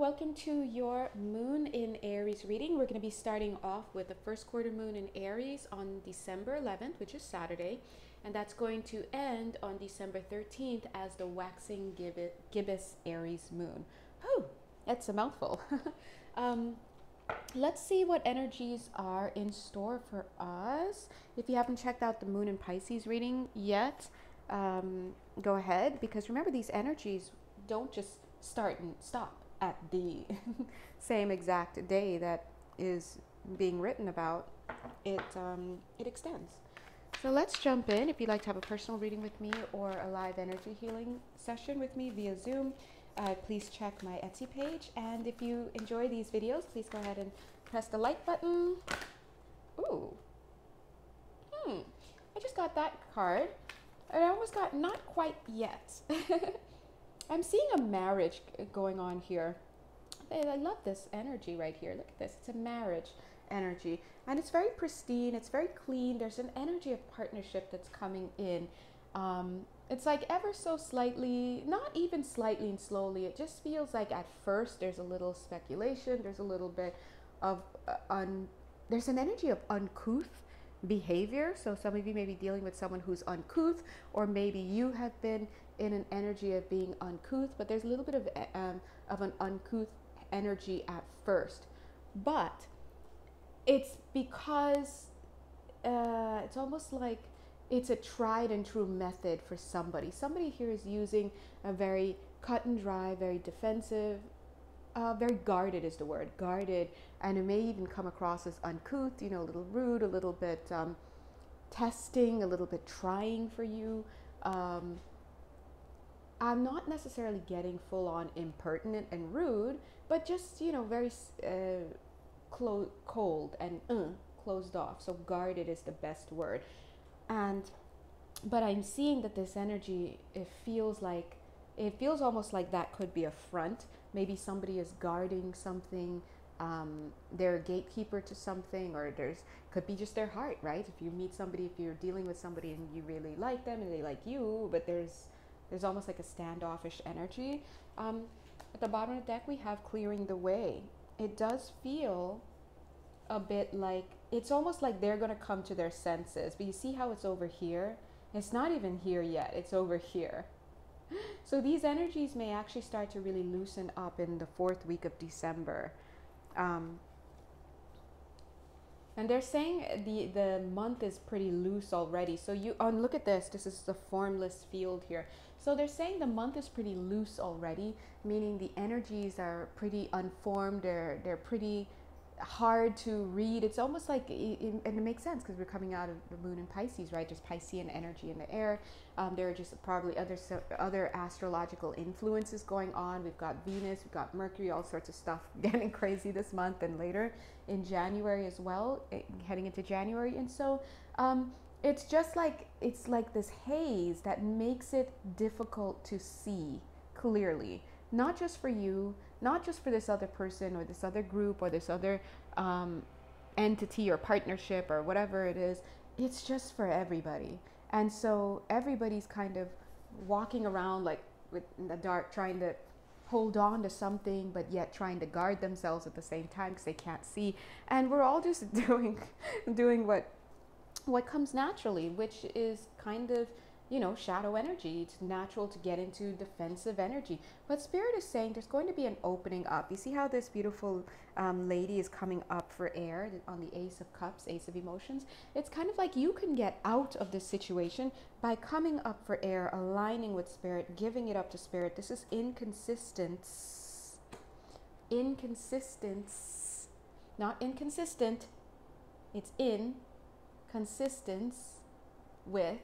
welcome to your Moon in Aries reading. We're going to be starting off with the first quarter moon in Aries on December 11th, which is Saturday, and that's going to end on December 13th as the waxing gibbous Aries moon. Oh, that's a mouthful. Let's see what energies are in store for us. If you haven't checked out the Moon in Pisces reading yet, go ahead, because remember, these energies don't just start and stop at the same exact day that is being written about. It extends. So let's jump in. If you'd like to have a personal reading with me or a live energy healing session with me via Zoom, please check my Etsy page. And if you enjoy these videos, please go ahead and press the like button. Ooh. I just got that card. I almost got not quite yet. I'm seeing a marriage going on here. I love this energy right here. Look at this. It's a marriage energy. And it's very pristine. It's very clean. There's an energy of partnership that's coming in. It's like ever so slightly, not even slightly and slowly. It just feels like at first there's a little speculation. There's a little bit of, there's an energy of uncouth behavior. So some of you may be dealing with someone who's uncouth, or maybe you have been in an energy of being uncouth, but there's a little bit of an uncouth energy at first. But it's because it's almost like it's a tried and true method for somebody. Somebody here is using a very cut and dry, very defensive, very guarded is the word, guarded, and it may even come across as uncouth, you know, a little rude, a little bit testing, a little bit trying for you. I'm not necessarily getting full on impertinent and rude, but just, you know, very cold and closed off. So guarded is the best word. But I'm seeing that this energy, it feels almost like that could be a front. Maybe somebody is guarding something. They're a gatekeeper to something, or could be just their heart, right? If you meet somebody, if you're dealing with somebody and you really like them and they like you, but there's almost like a standoffish energy. At the bottom of the deck, we have clearing the way. It does feel a bit like, it's almost like they're going to come to their senses. But you see how it's over here? It's not even here yet. It's over here. So these energies may actually start to really loosen up in the 4th week of December. And they're saying the month is pretty loose already. So look at this. This is the formless field here. So they're saying the month is pretty loose already, meaning the energies are pretty unformed. They're pretty hard to read. It's almost like, and it makes sense because we're coming out of the moon in Pisces, right? There's Piscean energy in the air. There are just probably other astrological influences going on. We've got Venus, we've got Mercury, all sorts of stuff getting crazy this month and later in January as well, heading into January. And so it's just like, it's like this haze that makes it difficult to see clearly. Not just for you, not just for this other person or this other group or this other entity or partnership or whatever it is. It's just for everybody. And so everybody's kind of walking around like in the dark, trying to hold on to something, but yet trying to guard themselves at the same time because they can't see. And we're all just doing what comes naturally, which is kind of, you know, shadow energy. It's natural to get into defensive energy. But Spirit is saying there's going to be an opening up. You see how this beautiful lady is coming up for air on the Ace of Cups, Ace of Emotions? It's kind of like you can get out of this situation by coming up for air, aligning with Spirit, giving it up to Spirit. This is inconsistence. Not inconsistent. It's inconsistence with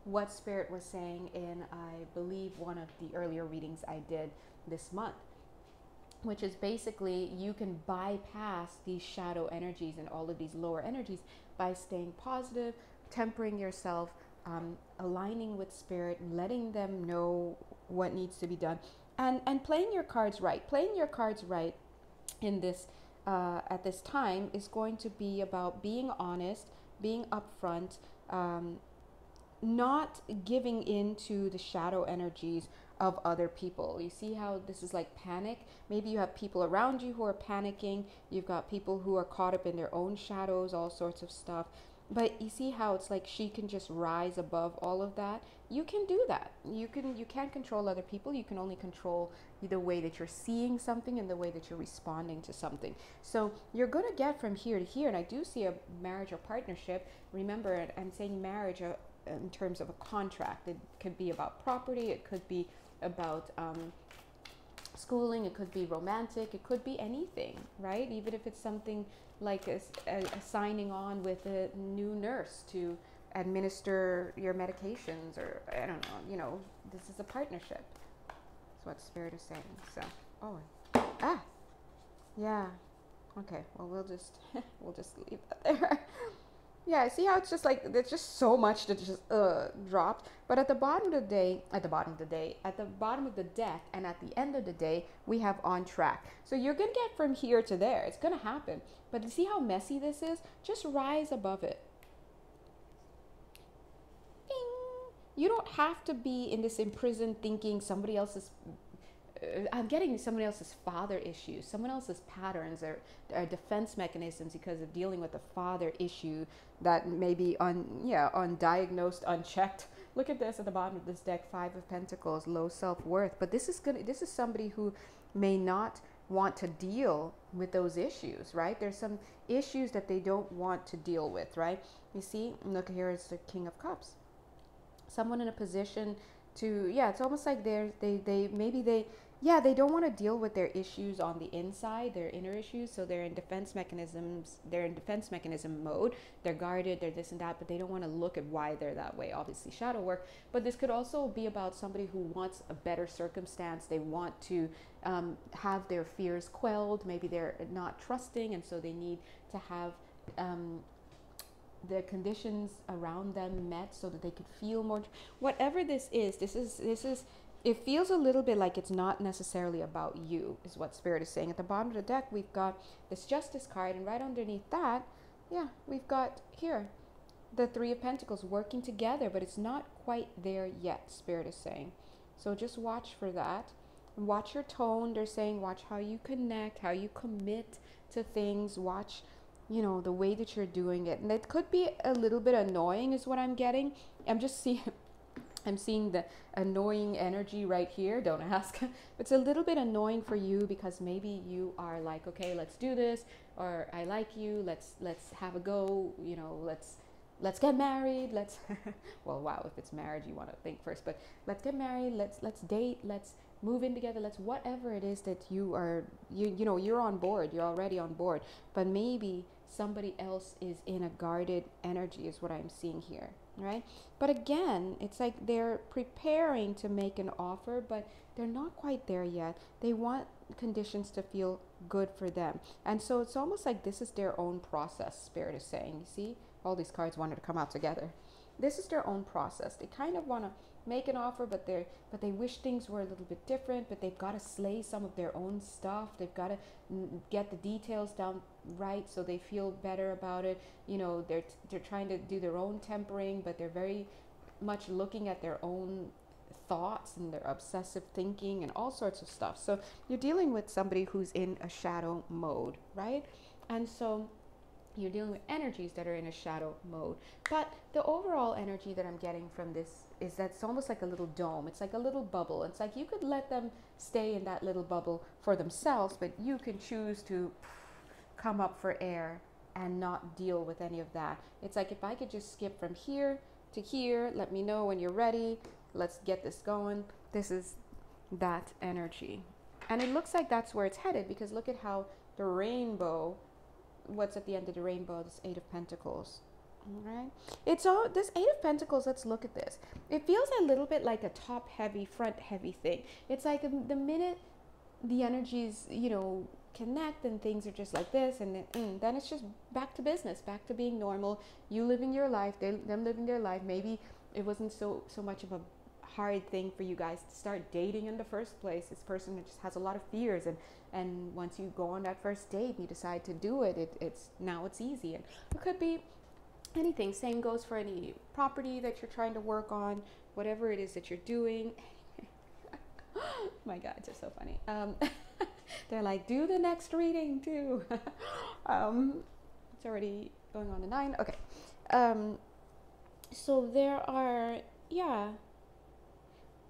what Spirit was saying in, I believe, one of the earlier readings I did this month, which is basically you can bypass these shadow energies and all of these lower energies by staying positive, tempering yourself, aligning with Spirit, letting them know what needs to be done, and playing your cards right. Playing your cards right in this at this time is going to be about being honest, being upfront, not giving in to the shadow energies of other people. You see how this is like panic? Maybe you have people around you who are panicking. You've got people who are caught up in their own shadows, all sorts of stuff. But you see how it's like she can just rise above all of that. You can do that. You can't control other people. You can only control the way that you're seeing something and the way that you're responding to something. So you're going to get from here to here. And I do see a marriage or partnership. Remember, I'm saying marriage in terms of a contract. It could be about property. It could be about schooling. It could be romantic. It could be anything, right? Even if it's something like a signing on with a new nurse to administer your medications, or I don't know, you know, this is a partnership. That's what Spirit is saying. So, yeah. Okay, well, we'll just leave that there. Yeah, see how it's just like, there's just so much that just dropped. But at the bottom of the deck, and at the end of the day, we have on track. So you're going to get from here to there. It's going to happen. But you see how messy this is? Just rise above it. Ding. You don't have to be in this imprisoned thinking somebody else's I'm getting somebody else's father issues, someone else's patterns or defense mechanisms because of dealing with a father issue that may be undiagnosed, unchecked. Look at this at the bottom of this deck, 5 of Pentacles, low self-worth. But this is somebody who may not want to deal with those issues, right? There's some issues that they don't want to deal with, right? You see, look, here is the King of Cups. Someone in a position to, it's almost like they don't want to deal with their issues on the inside, their inner issues. So they're in defense mechanism mode. They're guarded, they're this and that, but they don't want to look at why they're that way. Obviously shadow work, but this could also be about somebody who wants a better circumstance. They want to have their fears quelled. Maybe they're not trusting, and so they need to have the conditions around them met so that they could feel more. Whatever this is, it feels a little bit like it's not necessarily about you, is what Spirit is saying. At the bottom of the deck, we've got this Justice card, and right underneath that, we've got here the 3 of Pentacles working together, but it's not quite there yet, Spirit is saying. So just watch for that. Watch your tone. They're saying watch how you connect, how you commit to things. Watch, the way that you're doing it. And it could be a little bit annoying is what I'm getting. I'm seeing the annoying energy right here. Don't ask. It's a little bit annoying for you because maybe you are like, okay, let's do this, or I like you. Let's have a go. Let's get married. Let's well, wow, if it's marriage, you want to think first, but let's get married. Let's date. Let's move in together. Let's whatever it is that you are. You're on board. You're already on board. But maybe somebody else is in a guarded energy is what I'm seeing here. Right? But again, it's like they're preparing to make an offer, but they're not quite there yet. They want conditions to feel good for them. And so it's almost like this is their own process, Spirit is saying. You see, all these cards wanted to come out together. This is their own process. They kind of want to make an offer, but they wish things were a little bit different, but they've got to slay some of their own stuff. They've got to get the details down right so they feel better about it. They're trying to do their own tempering, but they're very much looking at their own thoughts and their obsessive thinking and all sorts of stuff. So you're dealing with somebody who's in a shadow mode, right? And so you're dealing with energies that are in a shadow mode. But the overall energy that I'm getting from this is that it's almost like a little dome. It's like a little bubble. It's like you could let them stay in that little bubble for themselves, but you can choose to come up for air and not deal with any of that. It's like if I could just skip from here to here, let me know when you're ready. Let's get this going. This is that energy. And it looks like that's where it's headed, because look at how the rainbow, what's at the end of the rainbow, this 8 of Pentacles. All right, it's all this 8 of Pentacles. Let's look at this. It feels a little bit like a top heavy, front heavy thing. It's like the minute the energies connect and things are just like this, and then it's just back to business, back to being normal. You living your life, them living their life. Maybe it wasn't so much of a hard thing for you guys to start dating in the first place. This person just has a lot of fears, and once you go on that first date and you decide to do it, it's easy. And it could be anything. Same goes for any property that you're trying to work on, whatever it is that you're doing. My guides are so funny. They're like, do the next reading too. It's already going on to 9. Okay. So there are, yeah,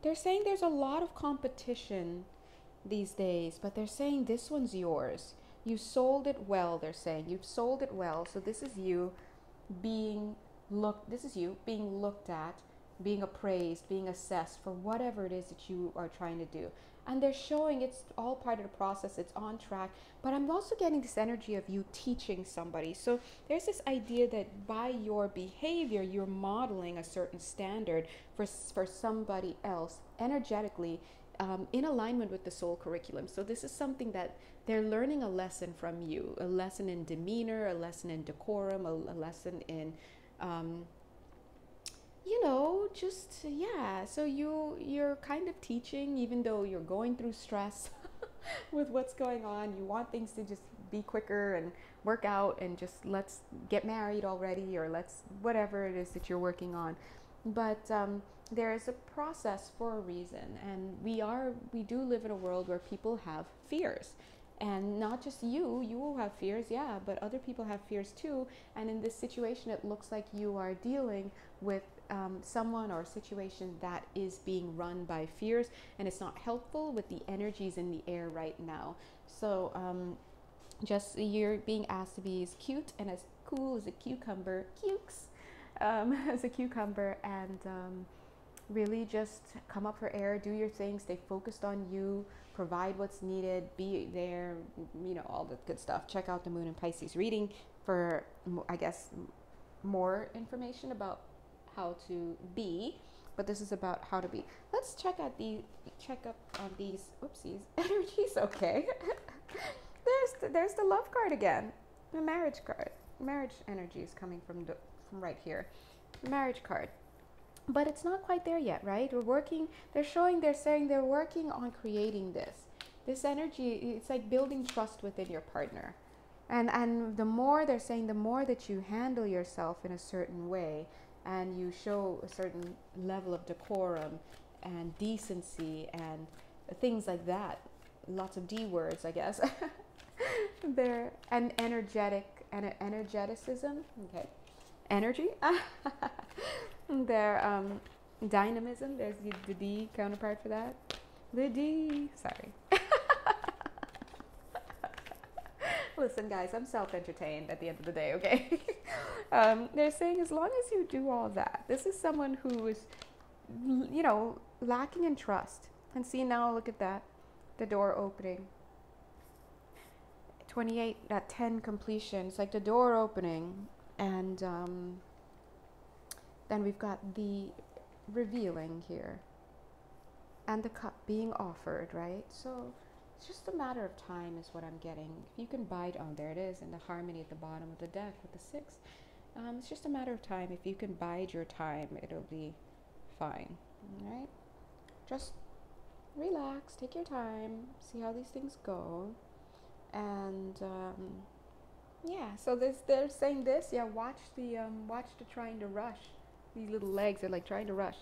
they're saying there's a lot of competition these days, but they're saying this one's yours. You sold it well, they're saying. You've sold it well. So this is you being looked at, being appraised, being assessed for whatever it is that you are trying to do. And they're showing it's all part of the process, it's on track. But I'm also getting this energy of you teaching somebody. So there's this idea that by your behavior, you're modeling a certain standard for somebody else energetically, in alignment with the soul curriculum. So this is something that they're learning a lesson from you, a lesson in demeanor, a lesson in decorum, a lesson in, so you're kind of teaching, even though you're going through stress with what's going on. You want things to just be quicker and work out, and just let's get married already, or let's whatever it is that you're working on. But there is a process for a reason, and we do live in a world where people have fears. And not just you will have fears, yeah, but other people have fears too. And in this situation, it looks like you are dealing with someone or a situation that is being run by fears, and it's not helpful with the energies in the air right now. So just you're being asked to be as cute and as cool as a cucumber, as a cucumber, and really just come up for air, do your thing, stay focused on you, provide what's needed, be there, all the good stuff. Check out the Moon and Pisces reading for, I guess, more information about how to be, but this is about how to be. Let's check up on these energies. Okay. there's the love card again, the marriage card. Marriage energy is coming from right here, marriage card. But it's not quite there yet, right? They're saying they're working on creating this energy. It's like building trust within your partner. And the more they're saying, the more that you handle yourself in a certain way, and you show a certain level of decorum and decency and things like that. Lots of D words, I guess. And energeticism. Okay. Energy. Their dynamism. There's the D counterpart for that. The D. Sorry. Listen, guys, I'm self-entertained at the end of the day, okay? They're saying as long as you do all that, this is someone who is, lacking in trust. And see, now look at that. The door opening. 28 at 10 completion. It's like the door opening. And then we've got the revealing here. And the cup being offered, right? So it's just a matter of time is what I'm getting. If you can bide on, there it is, in the harmony at the bottom of the deck with the 6. It's just a matter of time. If you can bide your time, it'll be fine. All right? Just relax, take your time, see how these things go. And yeah, so they're saying this. Yeah, watch the trying to rush. These little legs are like trying to rush.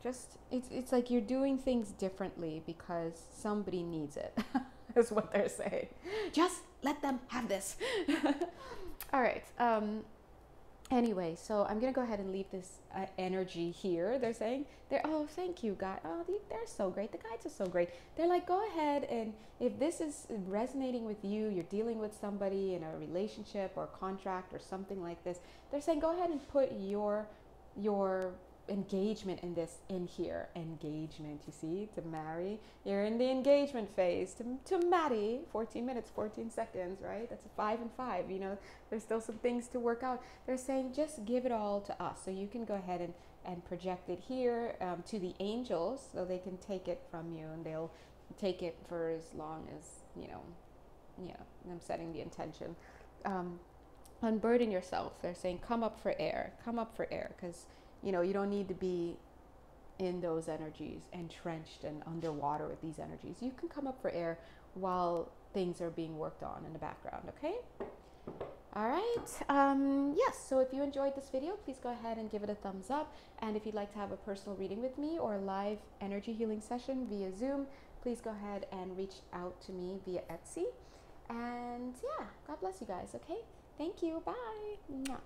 Just it's like you're doing things differently because somebody needs it. Is what they're saying. Just let them have this. All right. Anyway, so I'm gonna go ahead and leave this energy here. They're saying oh, thank you, God. Oh, they're so great. The guides are so great. They're like, go ahead, and if this is resonating with you, you're dealing with somebody in a relationship or contract or something like this. They're saying, go ahead and put your engagement in here. Engagement, you see, to marry. You're in the engagement phase. To marry, 14 minutes, 14 seconds, right? That's a 5 and 5. There's still some things to work out. They're saying just give it all to us. So you can go ahead and project it here to the angels, so they can take it from you, and they'll take it for as long as, I'm setting the intention. Unburden yourself. They're saying come up for air, because you don't need to be in those energies, entrenched and underwater with these energies. You can come up for air while things are being worked on in the background, okay? All right. Yes, so if you enjoyed this video, please go ahead and give it a thumbs up. And if you'd like to have a personal reading with me or a live energy healing session via Zoom, please go ahead and reach out to me via Etsy. And yeah, God bless you guys, okay? Thank you. Bye. Mwah.